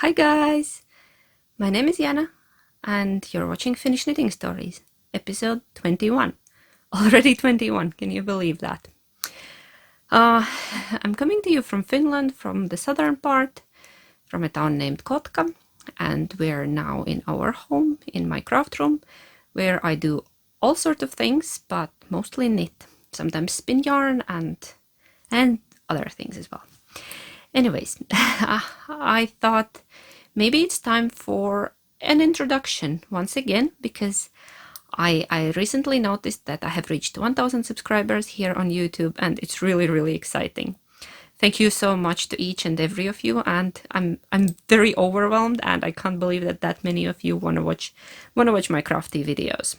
Hi guys! My name is Jana and you're watching Finnish Knitting Stories, episode 21. Already 21, can you believe that? I'm coming to you from Finland, from the southern part, from a town named Kotka, and we're now in our home, in my craft room, where I do all sorts of things, but mostly knit. Sometimes spin yarn and other things as well. Anyways, I thought maybe it's time for an introduction once again, because I recently noticed that I have reached 1000 subscribers here on YouTube, and it's really exciting. Thank you so much to each and every of you, and I'm very overwhelmed, and I can't believe that many of you want to watch my crafty videos.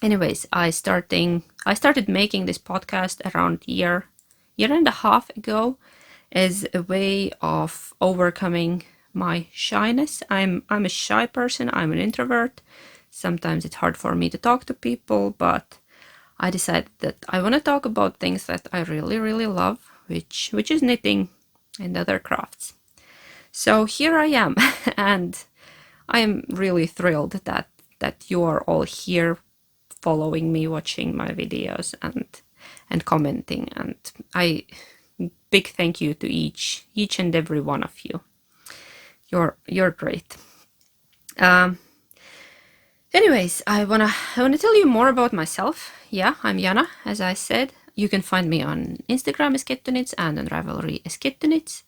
Anyways, I started making this podcast around year and a half ago as a way of overcoming my shyness. I'm a shy person, I'm an introvert. Sometimes it's hard for me to talk to people, but I decided that I want to talk about things that I really love, which is knitting and other crafts. So here I am, and I am really thrilled that you are all here following me, watching my videos and commenting, and big thank you to each and every one of you. You're great. Anyways, I wanna tell you more about myself. Yeah, I'm Jana, as I said. You can find me on Instagram as Kettoknits and on Ravelry as Kettoknits.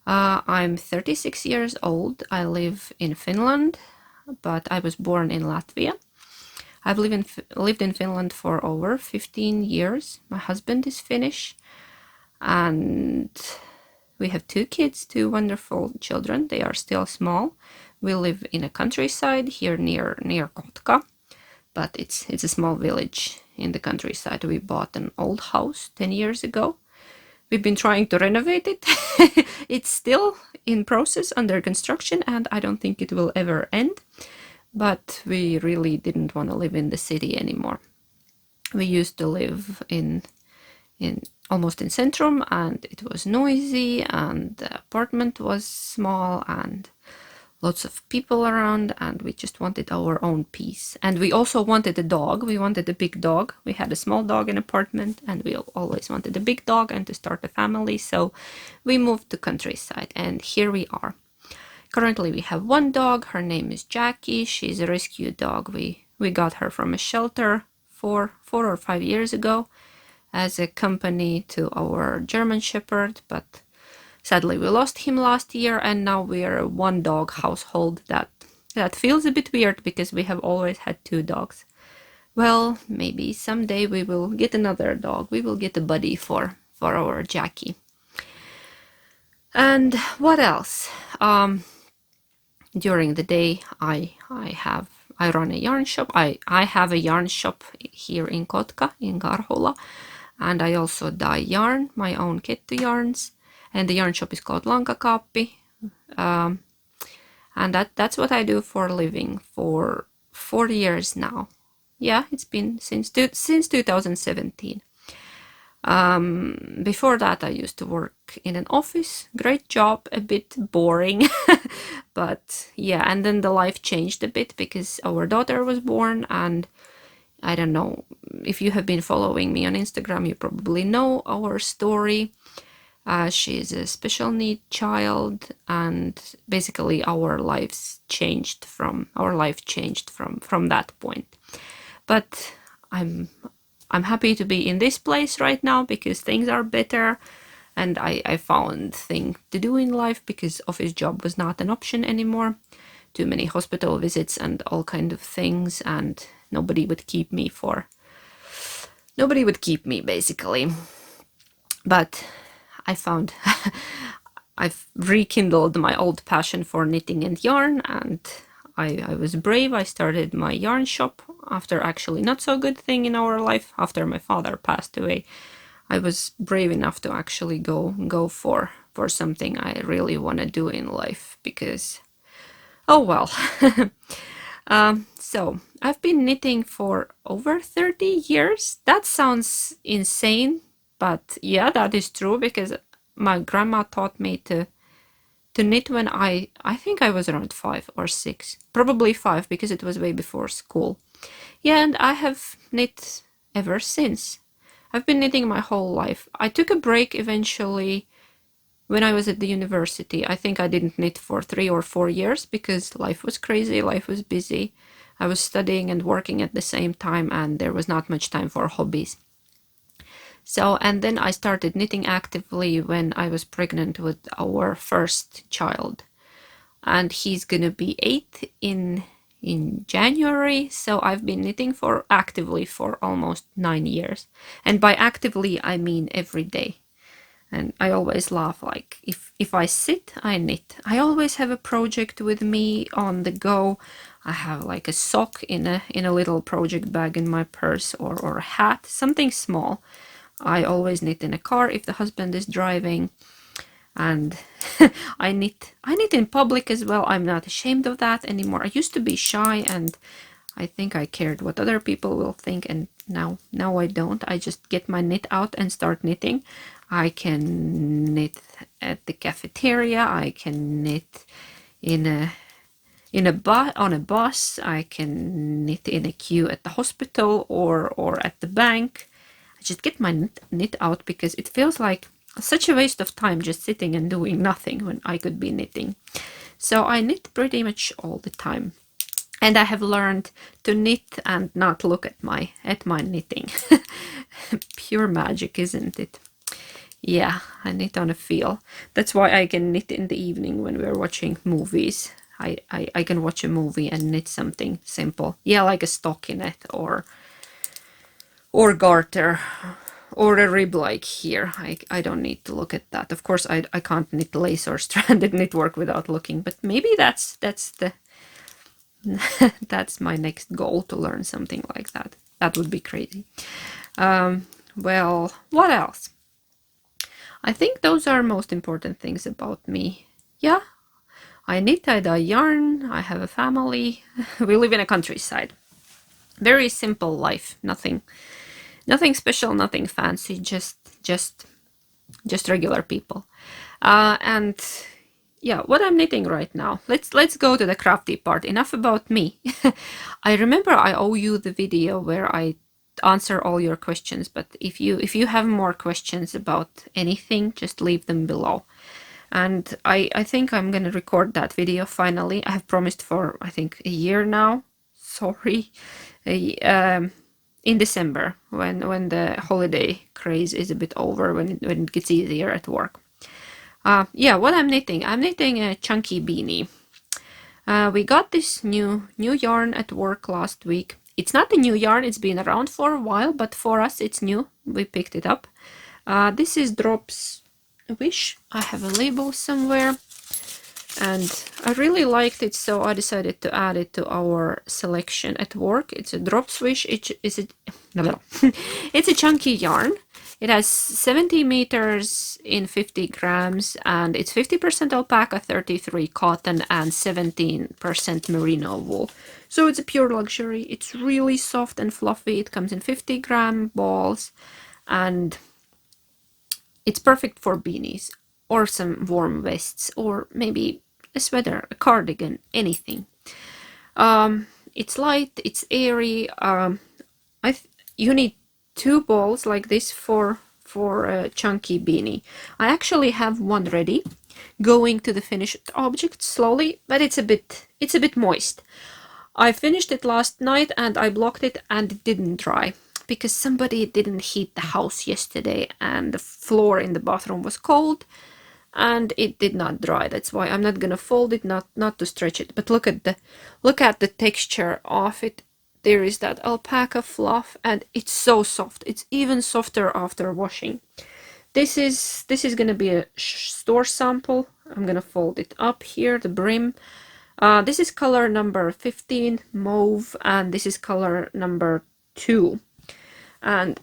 I'm 36 years old. I live in Finland, but I was born in Latvia. I've lived in Finland for over 15 years. My husband is Finnish, and we have 2 kids, 2 wonderful children. They are still small. We live in a countryside here near Kotka, but it's a small village in the countryside. We bought an old house 10 years ago. We've been trying to renovate it. It's still in process, under construction, and I don't think it will ever end. But we really didn't want to live in the city anymore. We used to live in almost in Centrum, and it was noisy, and the apartment was small, and lots of people around, and we just wanted our own peace. And we also wanted a dog. We wanted a big dog. We had a small dog in apartment, and we always wanted a big dog and to start a family, so we moved to countryside, and here we are. Currently we have 1 dog. Her name is Jackie. She's a rescue dog. We got her from a shelter 4 or 5 years ago as a company to our German Shepherd, but sadly we lost him last year, and now we're a 1 dog household. That feels a bit weird because we have always had 2 dogs. Well, maybe someday we will get another dog. We will get a buddy for our Jackie. And what else? During the day I run a yarn shop. I have a yarn shop here in Kotka, in Garhola, and I also dye yarn, my own kettu yarns, and the yarn shop is called Lankakaappi. And that's what I do for a living for 4 years now. Yeah, it's been since 2017. Before that I used to work in an office. Great job, a bit boring. But yeah, and then the life changed a bit because our daughter was born, and I don't know if you have been following me on Instagram, you probably know our story. She's a special need child, and basically our life changed from that point. But I'm happy to be in this place right now because things are better, and I found things to do in life because office job was not an option anymore. Too many hospital visits and all kind of things, and nobody would keep me basically. But I found I've rekindled my old passion for knitting and yarn, and I was brave. I started my yarn shop after actually not so good thing in our life. After my father passed away, I was brave enough to actually go for something I really want to do in life, because oh well. So I've been knitting for over 30 years. That sounds insane, but yeah, that is true, because my grandma taught me to to knit when I think I was around 5 or 6, probably 5 because it was way before school. Yeah, and I have knit ever since. I've been knitting my whole life. I took a break eventually when I was at the university. I think I didn't knit for 3 or 4 years because life was crazy, life was busy. I was studying and working at the same time, and there was not much time for hobbies. So, and then I started knitting actively when I was pregnant with our first child. And he's gonna be 8 in January, so I've been knitting for actively for almost 9 years. And by actively, I mean every day. And I always laugh, like, if I sit, I knit. I always have a project with me on the go. I have like a sock in a little project bag in my purse, or a hat, something small. I always knit in a car if the husband is driving. And I knit in public as well. I'm not ashamed of that anymore. I used to be shy, and I think I cared what other people will think, and now I don't. I just get my knit out and start knitting. I can knit at the cafeteria. I can knit on a bus. I can knit in a queue at the hospital or at the bank. I just get my knit out because it feels like such a waste of time just sitting and doing nothing when I could be knitting. So I knit pretty much all the time. And I have learned to knit and not look at my knitting. Pure magic, isn't it? Yeah, I knit on a feel. That's why I can knit in the evening when we're watching movies. I can watch a movie and knit something simple. Yeah, like a stockinette or garter or a rib like here. I don't need to look at that. Of course, I can't knit lace or stranded knitwork without looking, but maybe that's the that's my next goal, to learn something like that. That would be crazy. Well, what else? I think those are most important things about me. Yeah, I knit, I dye yarn, I have a family. We live in a countryside. Very simple life. Nothing special, nothing fancy. Just regular people. And yeah, what I'm knitting right now. Let's go to the crafty part. Enough about me. I remember I owe you the video where I answer all your questions, but if you have more questions about anything, just leave them below. And I think I'm gonna record that video finally. I have promised for, I think, a year now. Sorry. In December, when the holiday craze is a bit over, when it gets easier at work. Yeah, what I'm knitting a chunky beanie. We got this new yarn at work last week. It's not a new yarn, it's been around for a while, but for us it's new. We picked it up. This is Drops Wish. I have a label somewhere, and I really liked it, so I decided to add it to our selection at work. It's a Drops Wish. It's a chunky yarn. It has 70 meters in 50 grams, and it's 50% alpaca, 33 cotton, and 17% merino wool. So it's a pure luxury. It's really soft and fluffy. It comes in 50-gram balls, and it's perfect for beanies or some warm vests, or maybe a sweater, a cardigan, anything. It's light, it's airy. You need 2 balls like this for a chunky beanie. I actually have one ready, going to the finished object slowly, but it's a bit moist. I finished it last night and I blocked it, and it didn't dry because somebody didn't heat the house yesterday and the floor in the bathroom was cold and it did not dry. That's why I'm not gonna fold it, not to stretch it. But look at the texture of it. There is that alpaca fluff, and it's so soft. It's even softer after washing. This is gonna be a store sample. I'm gonna fold it up here, the brim. This is color number 15, mauve, and this is color number 2. And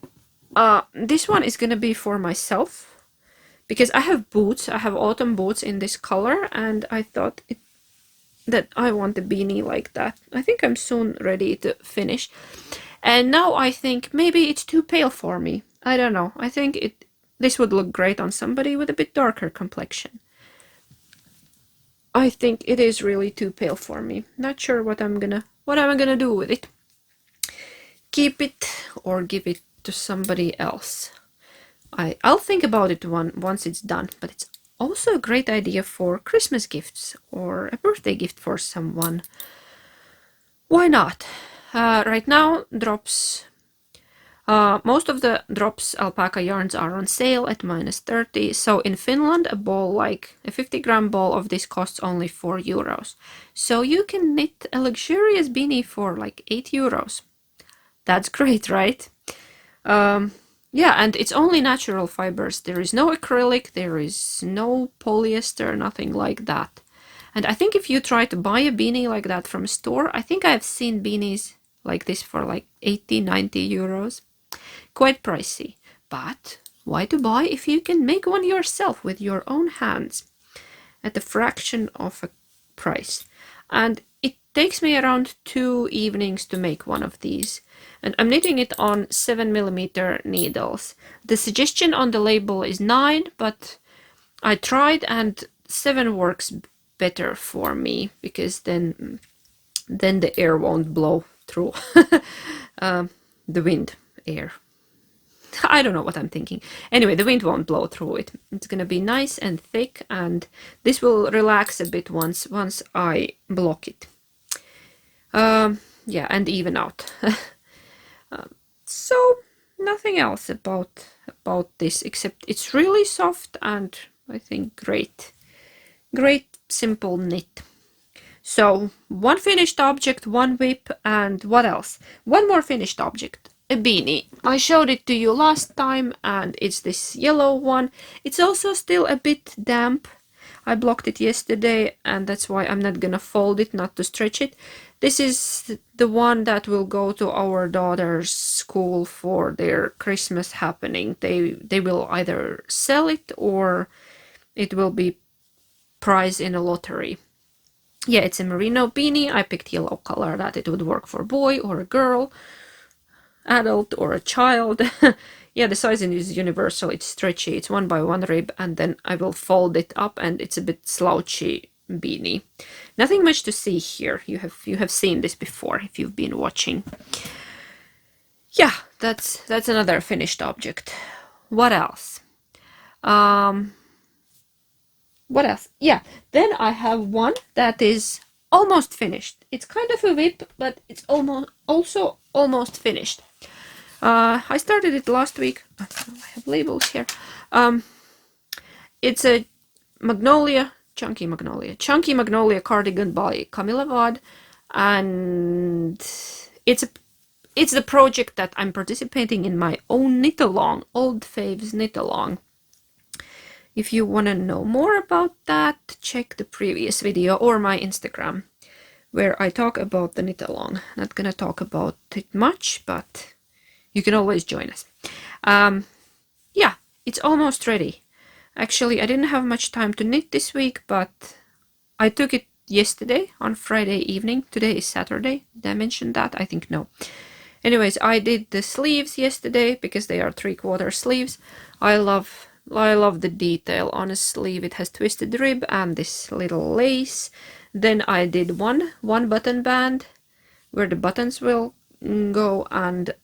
this one is gonna be for myself because I have boots. I have autumn boots in this color, and I thought that I want a beanie like that. I think I'm soon ready to finish. And now I think maybe it's too pale for me. I don't know. I think this would look great on somebody with a bit darker complexion. I think it is really too pale for me. Not sure what I'm gonna do with it. Keep it or give it to somebody else. I'll think about it once it's done, but it's also a great idea for Christmas gifts or a birthday gift for someone. Why not? Right now, most of the drops alpaca yarns are on sale at -30. So in Finland, a ball like a 50-gram ball of this costs only €4. So you can knit a luxurious beanie for like €8. That's great, right? Yeah, and it's only natural fibers. There is no acrylic, there is no polyester, nothing like that. And I think if you try to buy a beanie like that from a store, I think I've seen beanies like this for like 80, 90 euros. Quite pricey. But why to buy if you can make one yourself with your own hands at a fraction of a price? And it takes me around 2 evenings to make one of these. And I'm knitting it on 7mm needles. The suggestion on the label is 9, but I tried and 7 works better for me, because then the air won't blow through. The wind air. I don't know what I'm thinking. Anyway, the wind won't blow through it. It's gonna be nice and thick, and this will relax a bit once I block it. Yeah, and even out. So nothing else about this, except it's really soft and I think great simple knit. So one finished object, one whip, and what else? One more finished object, a beanie. I showed it to you last time, and it's this yellow one. It's also still a bit damp. I blocked it yesterday, and that's why I'm not gonna fold it, not to stretch it. This is the one that will go to our daughter's school for their Christmas happening. They will either sell it or it will be prize in a lottery. Yeah, it's a merino beanie. I picked yellow color that it would work for a boy or a girl, adult or a child. Yeah, the sizing is universal. It's stretchy. It's 1x1 rib, and then I will fold it up, and it's a bit slouchy beanie. Nothing much to see here. You have seen this before if you've been watching. Yeah, that's another finished object. What else? What else? Yeah, then I have one that is almost finished. It's kind of a whip, but it's also almost finished. I started it last week. I have labels here. It's a chunky magnolia cardigan by Camilla Vard, and it's the project that I'm participating in my own knit along, Old Faves knit along. If you want to know more about that, check the previous video or my Instagram, where I talk about the knit along. Not gonna talk about it much, but you can always join us. Yeah, it's almost ready. Actually, I didn't have much time to knit this week, but I took it yesterday on Friday evening. Today is Saturday. Did I mention that? I think no. Anyways, I did the sleeves yesterday because they are 3/4 sleeves. I love the detail on a sleeve. It has twisted rib and this little lace. Then I did one button band where the buttons will go, and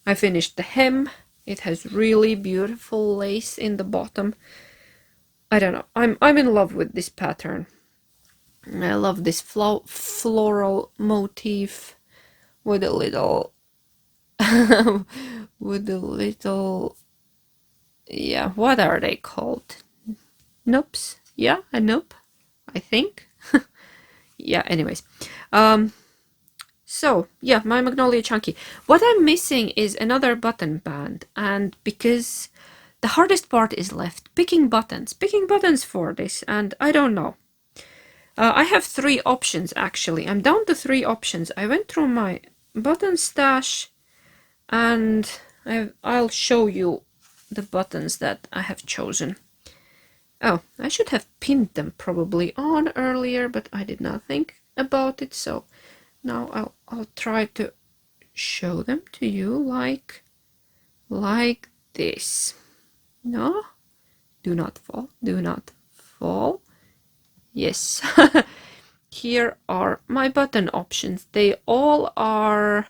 I finished the hem. It has really beautiful lace in the bottom. I don't know. I'm in love with this pattern. I love this floral motif with a little yeah, what are they called? Noops? Yeah, a noop, I think. Yeah, anyways. So, yeah, my Magnolia chunky. What I'm missing is another button band, and because the hardest part is left, picking buttons for this, and I don't know. I have 3 options, actually. I'm down to 3 options. I went through my button stash, and I'll show you the buttons that I have chosen. Oh, I should have pinned them probably on earlier, but I did not think about it, so now I'll try to show them to you like this. No, do not fall. Yes. Here are my button options. They all are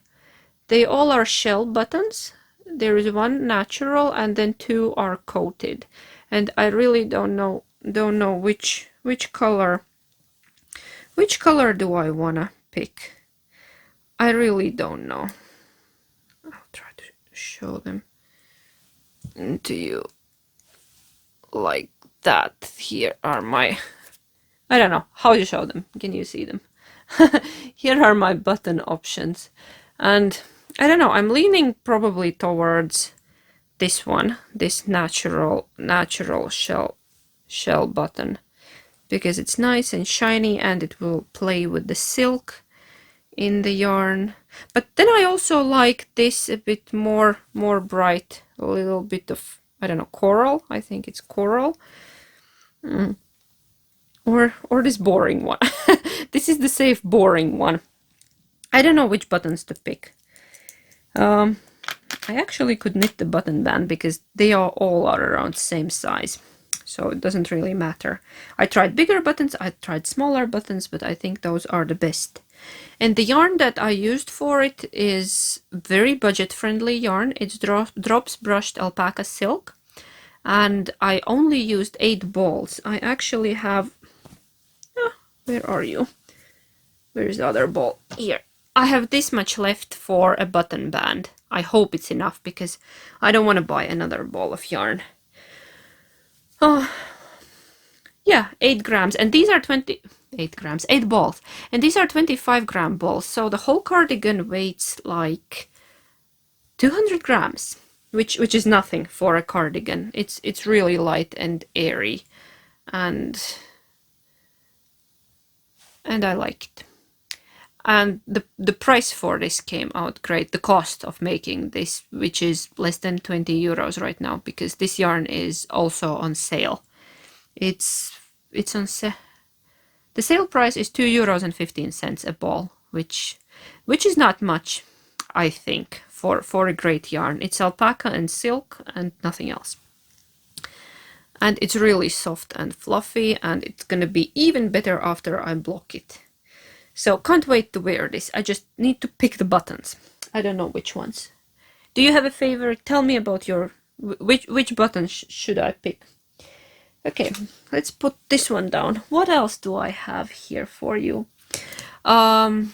shell buttons. There is one natural and then 2 are coated. And I really don't know which color do I wanna pick. I really don't know. I'll try to show them to you like that. Here are my, I don't know how to show them. Can you see them? Here are my button options. And I don't know, I'm leaning probably towards this one, this natural shell button, because it's nice and shiny and it will play with the silk in the yarn. But then I also like this a bit more bright, a little bit of, I don't know, coral. I think it's coral. Or this boring one. This is the safe boring one. I don't know which buttons to pick. I actually could knit the button band because they all are around the same size, so it doesn't really matter. I tried bigger buttons, I tried smaller buttons, but I think those are the best. And the yarn that I used for it is very budget-friendly yarn. It's drops brushed alpaca silk, and I only used 8 balls. I actually have... where are you? Where is the other ball? Here. I have this much left for a button band. I hope it's enough because I don't want to buy another ball of yarn. Oh, yeah, 8 grams. And these are 8 balls. And these are 25-gram balls. So the whole cardigan weighs like 200 grams, which is nothing for a cardigan. It's really light and airy. And I like it. And the price for this came out great. The cost of making this, which is less than 20 euros right now, because this yarn is also on sale. It's on sale. The sale price is 2.15 euros a ball, which is not much, I think, for a great yarn. It's alpaca and silk and nothing else. And it's really soft and fluffy, and it's gonna be even better after I block it. So can't wait to wear this. I just need to pick the buttons. I don't know which ones. Do you have a favorite? Tell me about your... which buttons should I pick? Okay, let's put this one down. What else do I have here for you? I've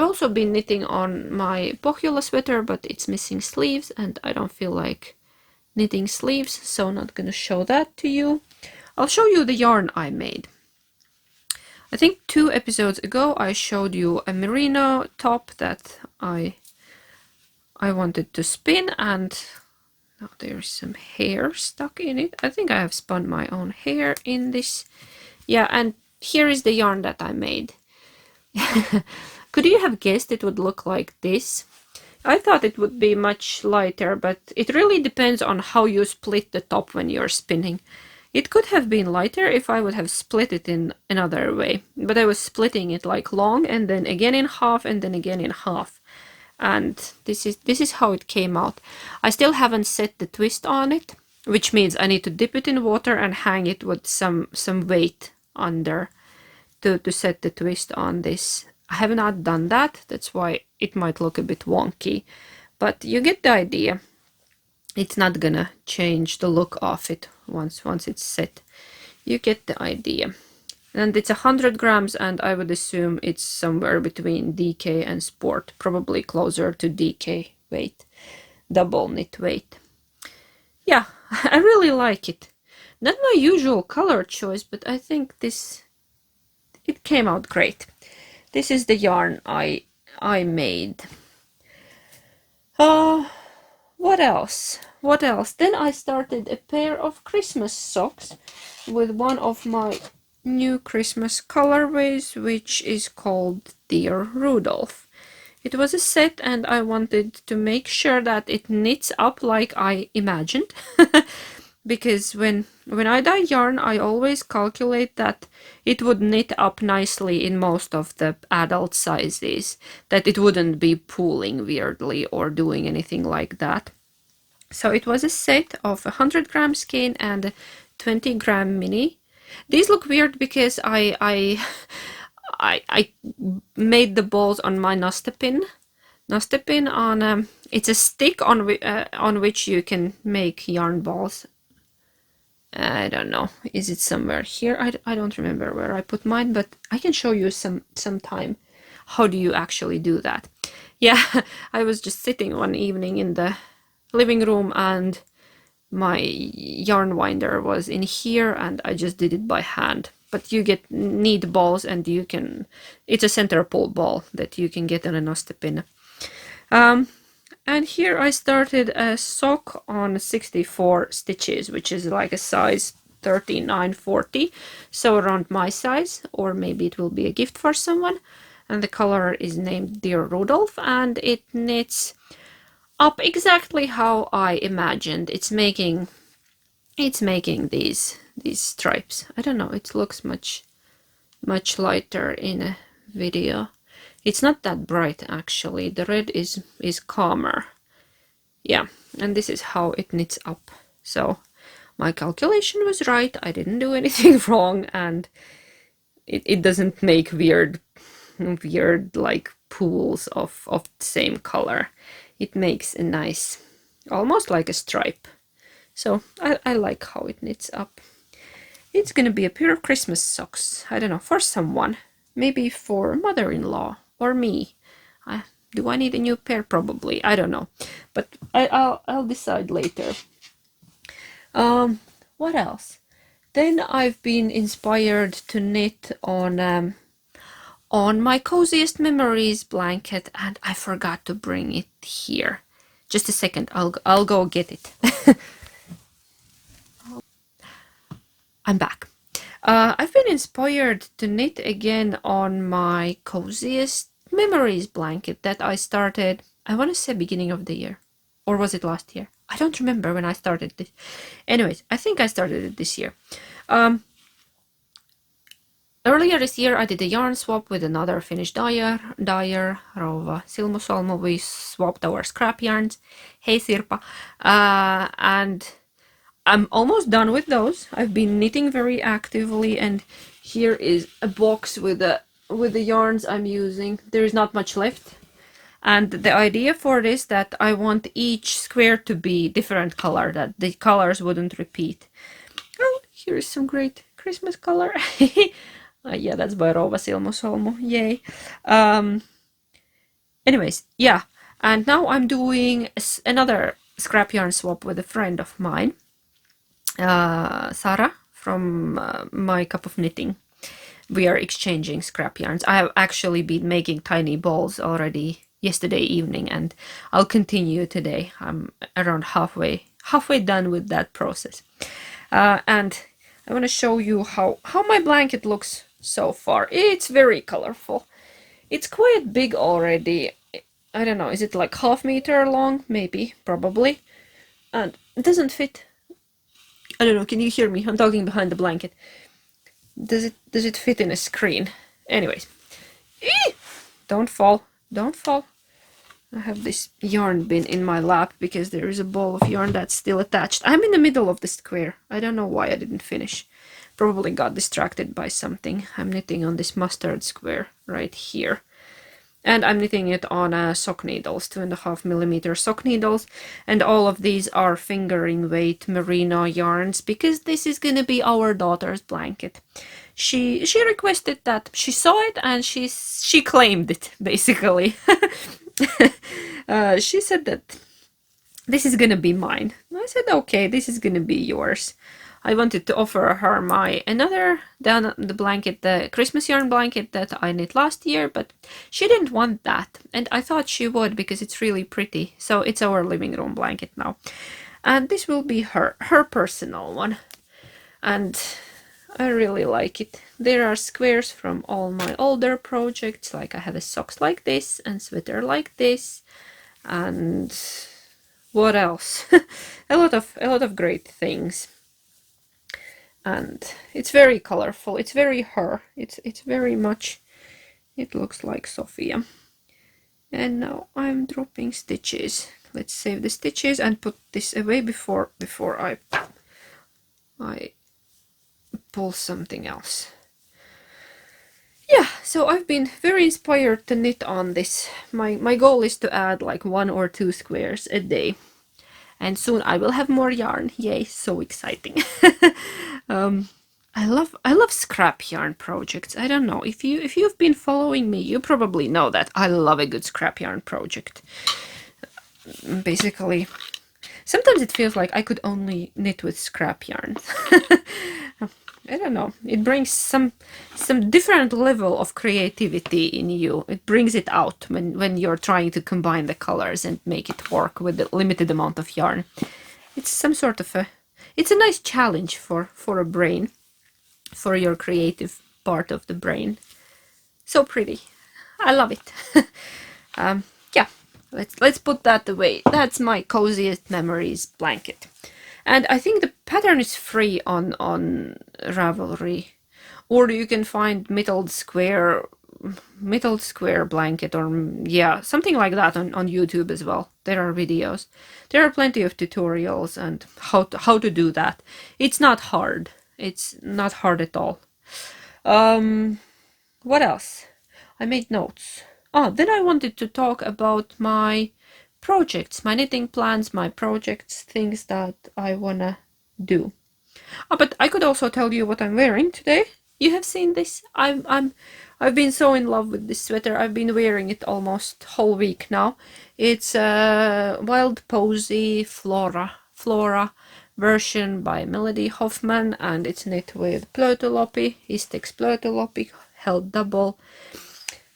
also been knitting on my Pohjola sweater, but it's missing sleeves and I don't feel like knitting sleeves, so I'm not gonna show that to you. I'll show you the yarn I made. I think 2 episodes ago I showed you a merino top that I wanted to spin, and now there's some hair stuck in it. I think I have spun my own hair in this. Yeah, and here is the yarn that I made. Could you have guessed it would look like this? I thought it would be much lighter, but it really depends on how you split the top when you're spinning. It could have been lighter if I would have split it in another way, but I was splitting it like long and then again in half and then again in half. And this is how it came out. I still haven't set the twist on it, which means I need to dip it in water and hang it with some weight under to set the twist on this. I have not done that, that's why it might look a bit wonky, but you get the idea. It's not gonna change the look of it once it's set. You get the idea. And it's 100 grams, and I would assume it's somewhere between DK and sport, probably closer to DK weight, double knit weight. Yeah, I really like it. Not my usual color choice, but I think it came out great. This is the yarn I made. What else? Then I started a pair of Christmas socks with one of my new Christmas colorways, which is called Dear Rudolph. It was a set and I wanted to make sure that it knits up like I imagined. Because when I dye yarn, I always calculate that it would knit up nicely in most of the adult sizes, that it wouldn't be pooling weirdly or doing anything like that. So it was a set of 100 gram skein and 20-gram mini. These look weird because I made the balls on my nostepin. Nostepin on it's a stick on which you can make yarn balls. I don't know, is it somewhere here? I don't remember where I put mine, but I can show you sometime how do you actually do that. Yeah, I was just sitting one evening in the living room and my yarn winder was in here and I just did it by hand. But you need balls and you can, it's a center pull ball that you can get on a nostepin. And here I started a sock on 64 stitches, which is like a size 39-40, so around my size, or maybe it will be a gift for someone. And the color is named Dear Rudolph, and it knits up exactly how I imagined. It's making these stripes. I don't know, it looks much lighter in a video. It's not that bright actually. The red is calmer. Yeah, and this is how it knits up. So my calculation was right. I didn't do anything wrong, and it doesn't make weird like pools of the same color. It makes a nice, almost like a stripe. So I like how it knits up. It's gonna be a pair of Christmas socks. I don't know, for someone. Maybe for mother-in-law or me. Do I need a new pair? Probably. I don't know. But I'll decide later. What else? Then I've been inspired to knit on my Coziest Memories blanket, and I forgot to bring it here. Just a second, I'll go get it. I'm back. I've been inspired to knit again on my Coziest Memories blanket that I started, I want to say beginning of the year. Or was it last year? I don't remember when I started this. Anyways, I think I started it this year. Earlier this year I did a yarn swap with another Finnish dyer, Rova Silmusolmu. We swapped our scrap yarns. Hey Sirpa. And I'm almost done with those. I've been knitting very actively, and here is a box with the yarns I'm using. There is not much left. And the idea for this that I want each square to be different color, that the colors wouldn't repeat. Oh, here is some great Christmas color. Yeah, that's by Rova Silmusolmu. Yay. Anyways, yeah. And now I'm doing another scrap yarn swap with a friend of mine. Sara from My Cup of Knitting. We are exchanging scrap yarns. I have actually been making tiny balls already yesterday evening, and I'll continue today. I'm around halfway done with that process. And I want to show you how my blanket looks so far. It's very colorful. It's quite big already. I don't know, is it like half meter long? Maybe, probably. And it doesn't fit. I don't know, can you hear me? I'm talking behind the blanket. Does it fit in a screen? Anyways. Don't fall. Don't fall. I have this yarn bin in my lap because there is a ball of yarn that's still attached. I'm in the middle of the square. I don't know why I didn't finish. Probably got distracted by something. I'm knitting on this mustard square right here. And I'm knitting it on sock needles, 2.5mm sock needles. And all of these are fingering weight merino yarns because this is going to be our daughter's blanket. She requested that. She saw it and she claimed it, basically. She said that this is going to be mine. I said, okay, this is going to be yours. I wanted to offer her the blanket, the Christmas yarn blanket that I knit last year, but she didn't want that. And I thought she would because it's really pretty. So it's our living room blanket now. And this will be her personal one. And I really like it. There are squares from all my older projects. Like I have a socks like this and sweater like this. And what else? a lot of great things. And it's very colorful. It's very her. It's very much. It looks like Sophia. And now I'm dropping stitches. Let's save the stitches and put this away before I pull something else. Yeah, so I've been very inspired to knit on this. My goal is to add like 1 or 2 squares a day. And soon I will have more yarn. Yay, so exciting. I love scrap yarn projects. I don't know if you've been following me, you probably know that I love a good scrap yarn project. Basically, sometimes it feels like I could only knit with scrap yarn. I don't know. It brings some different level of creativity in you. It brings it out when you're trying to combine the colors and make it work with the limited amount of yarn. It's some sort of it's a nice challenge for a brain, for your creative part of the brain. So pretty. I love it. Yeah, let's put that away. That's my coziest memories blanket. And I think the pattern is free on Ravelry, or you can find middle square blanket, or yeah, something like that on YouTube as well. There are videos. There are plenty of tutorials and how to do that. It's not hard. It's not hard at all. What else? I made notes. Oh, then I wanted to talk about my projects, my knitting plans, my projects, things that I wanna do. Oh, but I could also tell you what I'm wearing today. You have seen this. I've been so in love with this sweater. I've been wearing it almost whole week now. It's a Wild Posy Flora version by Melody Hoffman, and it's knit with Plötulopi, Istex Plötulopi, held double.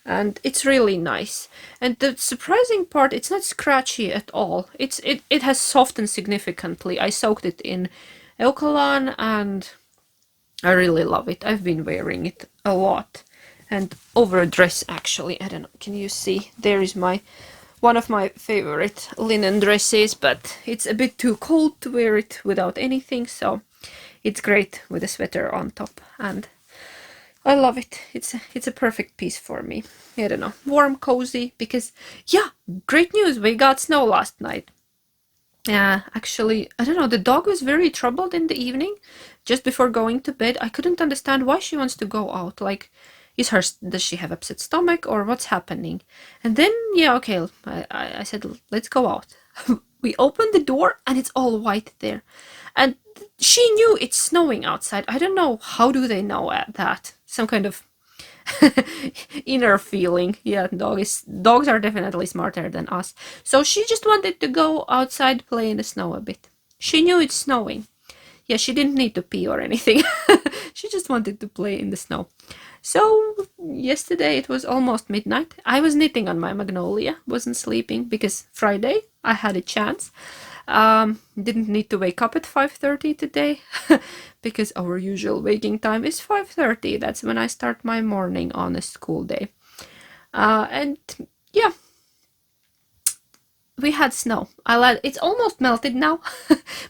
And it's really nice. And the surprising part, it's not scratchy at all. It has softened significantly. I soaked it in Eucalan and I really love it. I've been wearing it a lot. And over a dress, actually. I don't know, can you see? There is one of my favorite linen dresses, but it's a bit too cold to wear it without anything, so it's great with a sweater on top, and I love it. It's a perfect piece for me. I don't know, warm, cozy, because yeah, great news, we got snow last night. Actually, I don't know, the dog was very troubled in the evening, just before going to bed. I couldn't understand why she wants to go out, like, does she have upset stomach or what's happening? And then, yeah, okay, I said, let's go out. We opened the door and it's all white there. And she knew it's snowing outside. I don't know, how do they know that? Some kind of inner feeling. Yeah, dogs are definitely smarter than us. So she just wanted to go outside, play in the snow a bit. She knew it's snowing. Yeah, she didn't need to pee or anything. She just wanted to play in the snow. So yesterday it was almost midnight. I was knitting on my Magnolia, wasn't sleeping because Friday I had a chance. Didn't need to wake up at 5:30 today because our usual waking time is 5:30. That's when I start my morning on a school day. And yeah, we had snow. It's almost melted now,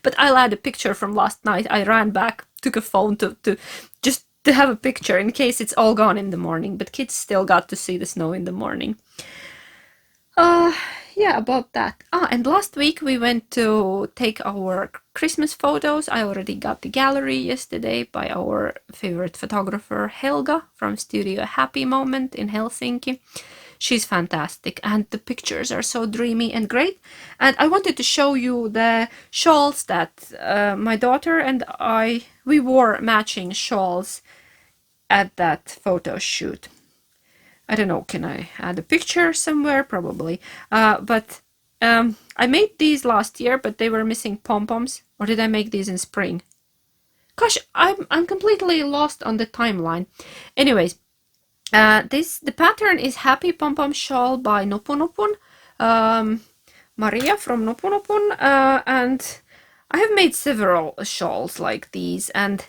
but I'll add a picture from last night. I ran back, took a phone to just to have a picture in case it's all gone in the morning, but kids still got to see the snow in the morning. Yeah, about that. And last week we went to take our Christmas photos. I already got the gallery yesterday by our favorite photographer Helga from Studio Happy Moment in Helsinki. She's fantastic and the pictures are so dreamy and great. And I wanted to show you the shawls that my daughter and we wore matching shawls at that photo shoot. I don't know, can I add a picture somewhere? Probably. But I made these last year, but they were missing pom-poms. Or did I make these in spring? Gosh, I'm completely lost on the timeline. Anyways, the pattern is Happy Pom Pom Shawl by Nupunupun, Maria from Nupunupun, and I have made several shawls like these, and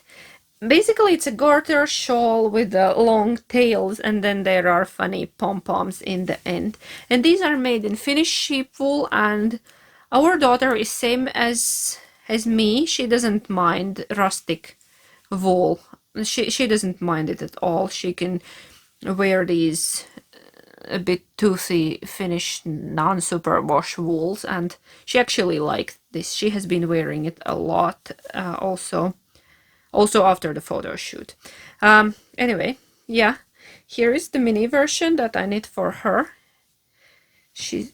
basically it's a garter shawl with long tails, and then there are funny pom-poms in the end. And these are made in Finnish sheep wool, and our daughter is same as me. She doesn't mind rustic wool. She doesn't mind it at all. She can wear these a bit toothy Finnish non-superwash wools, and she actually liked this. She has been wearing it a lot also. Also after the photo shoot. Anyway, yeah, here is the mini version that I knit for her.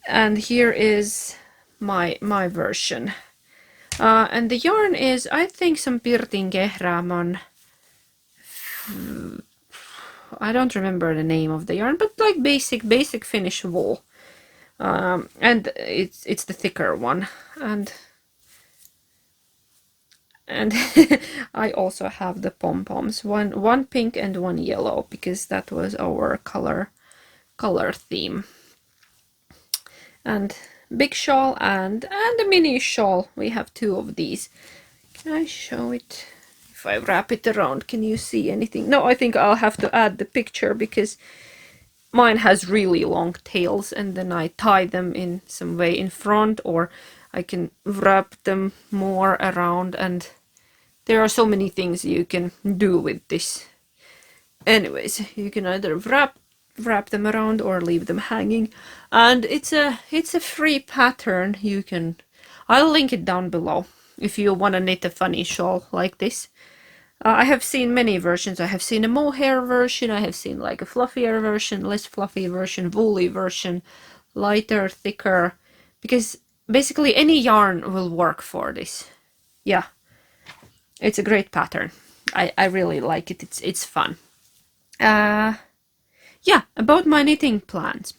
And here is my version. And the yarn is, I think, some Pirtin Kehrämon. I don't remember the name of the yarn, but like basic Finnish wool. And it's the thicker one. And I also have the pom-poms, one pink and one yellow, because that was our color theme. And big shawl and a mini shawl. We have two of these. Can I show it? If I wrap it around, can you see anything? No, I think I'll have to add the picture because mine has really long tails, and then I tie them in some way in front, or I can wrap them more around, and there are so many things you can do with this. Anyways, you can either wrap them around or leave them hanging, and it's a free pattern. I'll link it down below if you want to knit a funny shawl like this. I have seen many versions. I have seen a mohair version, I have seen like a fluffier version, less fluffy version, woolly version, lighter, thicker, because basically any yarn will work for this. Yeah, it's a great pattern. I really like it. It's fun. Yeah, about my knitting plans.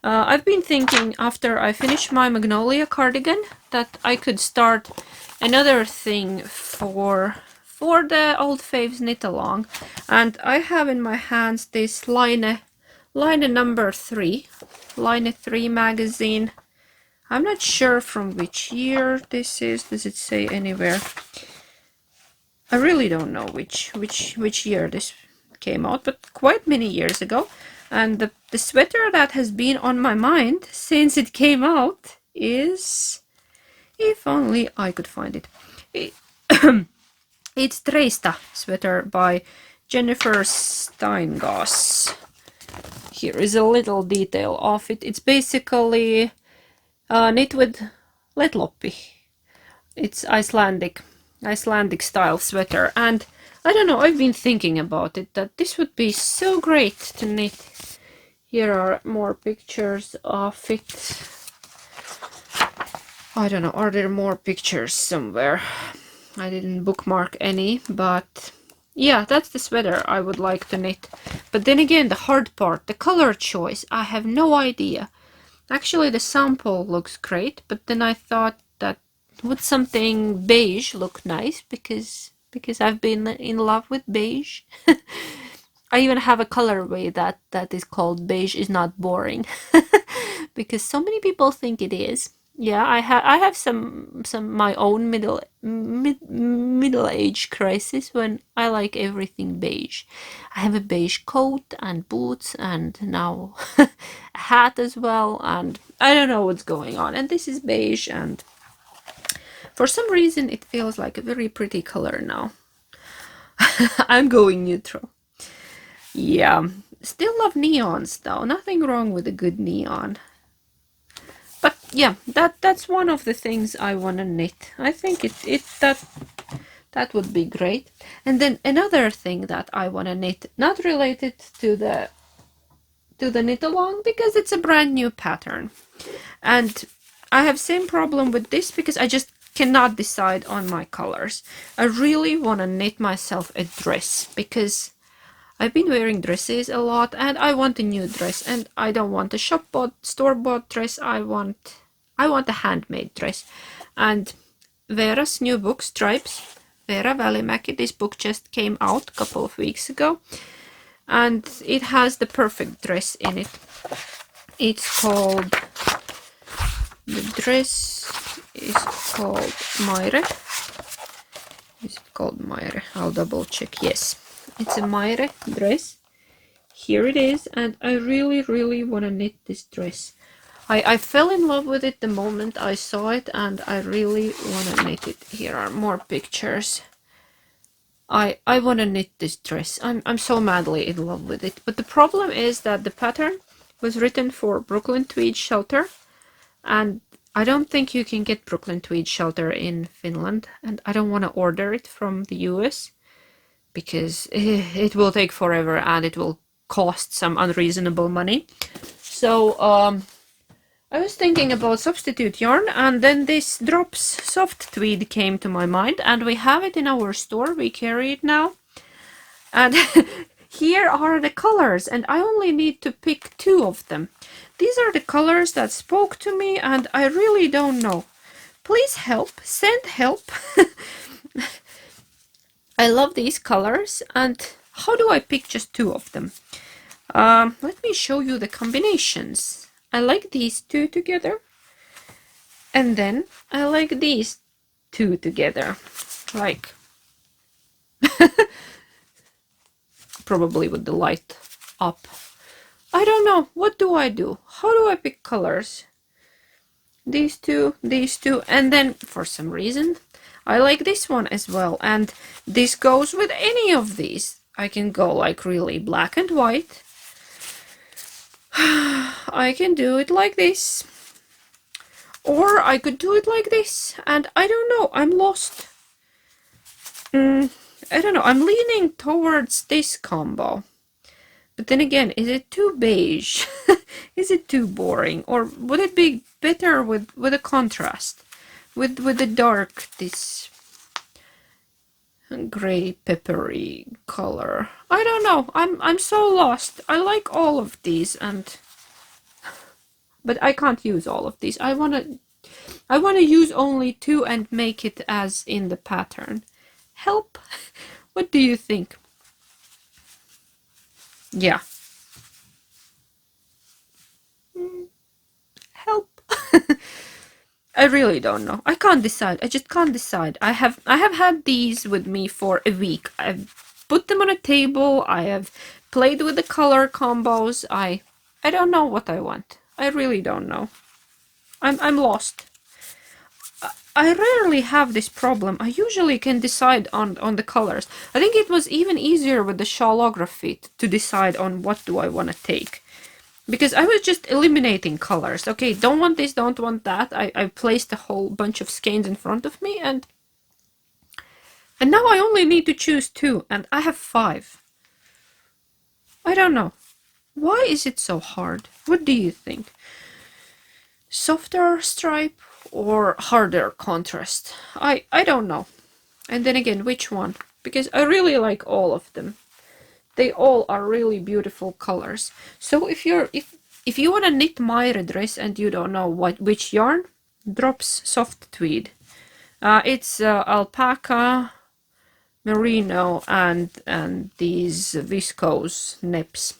I've been thinking after I finish my Magnolia cardigan that I could start another thing for the old faves knit along, and I have in my hands this line number 3, line 3 magazine. I'm not sure from which year this is. Does it say anywhere? I really don't know which year this came out, but quite many years ago. And the sweater that has been on my mind since it came out is, if only I could find it. It's Treista sweater by Jennifer Steingass. Here is a little detail of it. It's basically knit with letloppi. It's Icelandic style sweater, and I don't know, I've been thinking about it, that this would be so great to knit. Here are more pictures of it. I don't know, are there more pictures somewhere? I didn't bookmark any, but yeah, that's the sweater I would like to knit. But then again, the hard part, the color choice, I have no idea. Actually, the sample looks great, but then I thought that would something beige look nice, because I've been in love with beige. I even have a colorway that is called Beige is Not Boring, because so many people think it is. Yeah, I have some my own middle age crisis when I like everything beige. I have a beige coat and boots, and now a hat as well, and I don't know what's going on. And this is beige, and for some reason it feels like a very pretty color now. I'm going neutral. Yeah, still love neons though. Nothing wrong with a good neon. But yeah, that's one of the things I want to knit. I think that would be great. And then another thing that I want to knit, not related to the knit along, because it's a brand new pattern, and I have same problem with this because I just cannot decide on my colors. I really want to knit myself a dress, because I've been wearing dresses a lot and I want a new dress, and I don't want a store-bought dress. I want a handmade dress. And Veera's new book, Stripes, Veera Välimäki, this book just came out a couple of weeks ago, and it has the perfect dress in it. It's called, the dress is called Maire. Is it called Maire? I'll double check. Yes. It's a Maire dress. Here it is, and I really want to knit this dress. I fell in love with it the moment I saw it, and I really want to knit it. Here are more pictures. I want to knit this dress. I'm so madly in love with it. But the problem is that the pattern was written for Brooklyn Tweed Shelter, and I don't think you can get Brooklyn Tweed Shelter in Finland, and I don't want to order it from the US. because it will take forever and it will cost some unreasonable money. So I was thinking about substitute yarn, and then this Drops soft tweed came to my mind, and we have it in our store. We carry it now. And here are the colors, and I only need to pick 2 of them. These are the colors that spoke to me, and I really don't know. Please help, send help. I love these colors, and how do I pick just 2 of them? Let me show you the combinations. I like these 2 together, and then I like these 2 together, like probably with the light up. I don't know, what do I do? How do I pick colors? These 2, and then for some reason I like this one as well, and this goes with any of these. I can go like really black and white. I can do it like this, or I could do it like this, and I don't know, I'm lost. I don't know, I'm leaning towards this combo. But then again, is it too beige? Is it too boring? Or would it be better with a contrast? With the dark, this gray peppery color. I don't know. I'm so lost. I like all of these, but I can't use all of these. I wanna use only 2 and make it as in the pattern. Help. What do you think? Yeah. Help. I really don't know. I can't decide. I just can't decide. I have had these with me for a week. I've put them on a table. I have played with the color combos. I don't know what I want. I really don't know. I'm lost. I rarely have this problem. I usually can decide on the colors. I think it was even easier with the shawlography to decide on what do I want to take. Because I was just eliminating colors. Okay, don't want this, don't want that. I placed a whole bunch of skeins in front of me, and now I only need to choose 2, and I have 5. I don't know. Why is it so hard? What do you think? Softer stripe or harder contrast? I don't know. And then again, which one? Because I really like all of them. They all are really beautiful colors. So if you want to knit my dress and you don't know which yarn, Drops soft tweed. It's alpaca, merino, and these viscose nips.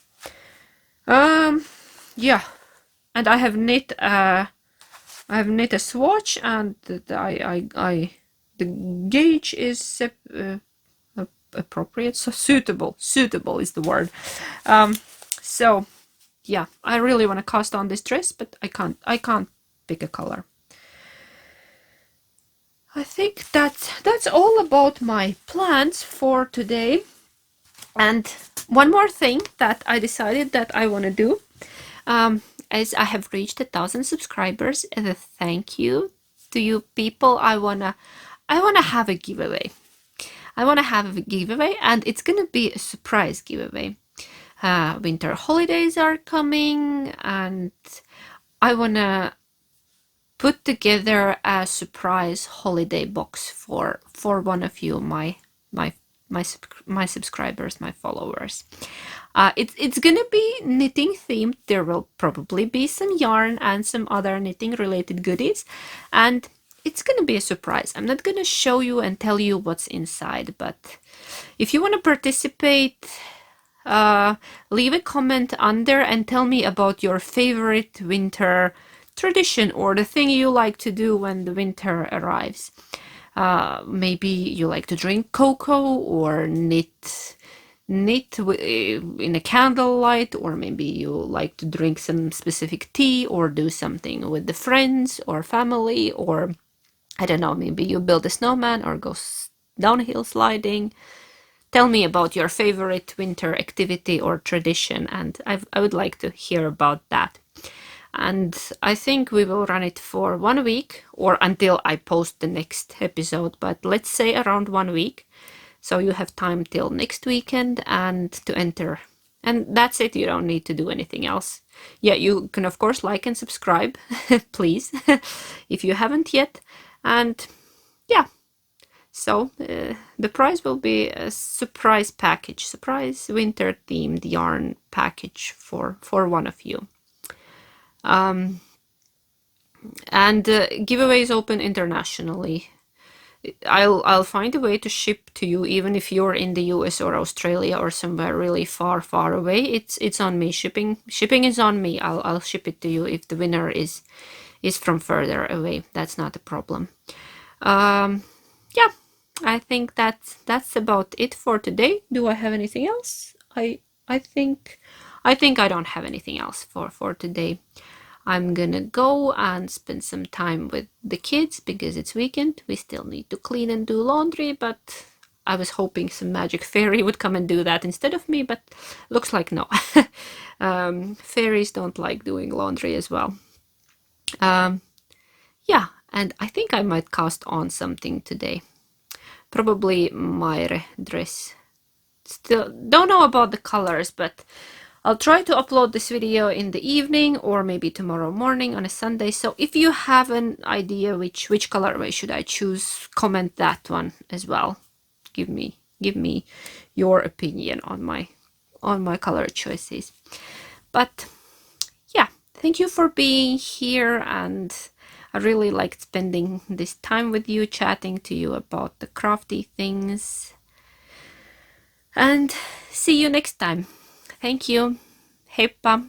Yeah, and I have knit a swatch, and the gauge is appropriate, so suitable is the word. So yeah, I really want to cast on this dress, but I can't pick a color. I think that's all about my plans for today. And one more thing that I decided that I want to do, as I have reached 1,000 subscribers, as a thank you to you people, I wanna have a giveaway. And it's gonna be a surprise giveaway. Winter holidays are coming, and I wanna put together a surprise holiday box for one of you, my subscribers, my followers. It's gonna be knitting themed. There will probably be some yarn and some other knitting related goodies, and it's gonna be a surprise. I'm not gonna show you and tell you what's inside, but if you want to participate, leave a comment under and tell me about your favorite winter tradition or the thing you like to do when the winter arrives. Maybe you like to drink cocoa or knit in a candlelight, or maybe you like to drink some specific tea or do something with the friends or family, or I don't know, maybe you build a snowman or go downhill sliding. Tell me about your favorite winter activity or tradition, and I would like to hear about that. And I think we will run it for 1 week, or until I post the next episode, but let's say around 1 week. So you have time till next weekend and to enter. And that's it, you don't need to do anything else. Yeah, you can of course like and subscribe, please, if you haven't yet. And yeah, so the prize will be a surprise package, surprise winter themed yarn package for one of you. And giveaways open internationally. I'll find a way to ship to you, even if you're in the US or Australia or somewhere really far away. It's on me. Shipping is on me. I'll ship it to you if the winner is from further away. That's not a problem. Yeah, I think that's about it for today. Do I have anything else? I think I don't have anything else for today. I'm gonna go and spend some time with the kids because it's weekend. We still need to clean and do laundry, but I was hoping some magic fairy would come and do that instead of me, but looks like no. Fairies don't like doing laundry as well. Yeah, and I think I might cast on something today. Probably my dress. Still don't know about the colors, but I'll try to upload this video in the evening or maybe tomorrow morning on a Sunday. So if you have an idea which colorway should I choose, comment that one as well. Give me your opinion on my color choices. But yeah, thank you for being here, and I really liked spending this time with you, chatting to you about the crafty things. And see you next time. Thank you. Heippa!